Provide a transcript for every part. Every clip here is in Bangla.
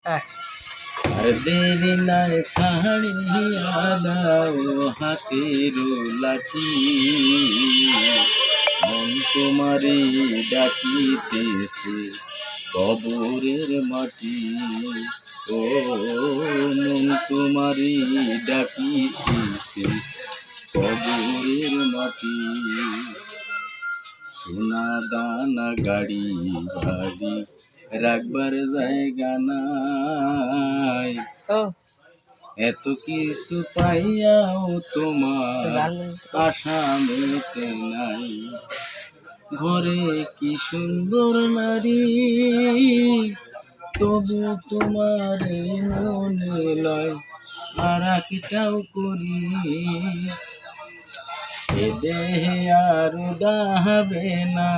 হ্যাঁ। আর দেরি নাই ছাড়িয়া দাও হাতের লাঠি, মন তোমারে ডাকিতেছে কবরের মাটি। ও মন তোমারে ডাকিতেছে কবরের মাটি। সোনা দানা গাড়ি বাড়ি রাখবার জায়গা নাই, ও এত কিছু পাইয়াও তোমার গান আশা মেটে নাই। ঘরে কি সুন্দর নারী, তবু তোমার মনে লয় আর একটাও করি। এ দেহে আর দাহাবে না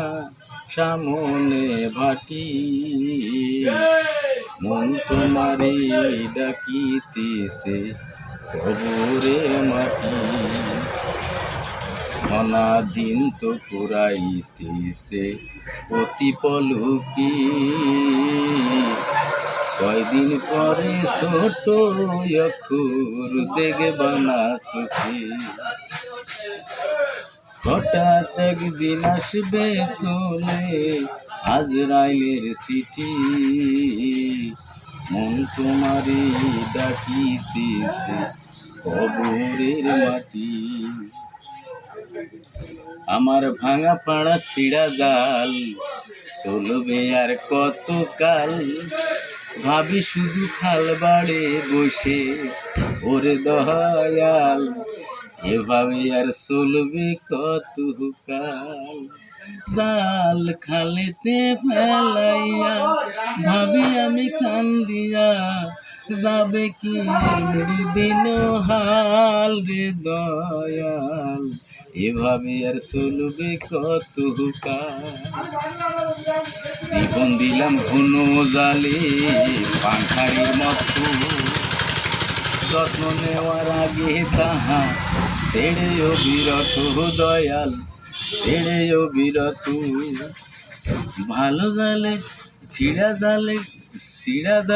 সামনে ভাটি, মন তোমারে ডাকিতেছে কবরের মাটি। অনাদিন তো পুরাইতেছে অতি পলকি, কয়দিন পরে ছোট অক্ষর দেখবা না সুখী। হঠাৎ একদিন আসবে চলে আজরাইলের চিঠি, মন তোমারে ডাকিতেছে কবরের মাটি। আমার ভাঙা পাড়া ছিড়া জাল চলবে আর কত কাল, ভাবি শুধু খাল বাড়ে বসে ওরে দয়াল, এভাবে আর চলবে কত কাল। জাল খালেতে ফেলাইয়া ভাবি আমি কান্দিয়া, যাবে কি দিন হাল রে দয়াল, এভাবে আর চলবে কত কাল। জীবন দিলাম কোনো জালে পাখারির মতো, যত্ন নেওয়ার আগে তাহা ছেড়েও বিরত দয়াল, ছেড়েও বিরত। ভালো জালে ছিড়া জালে ছিড়া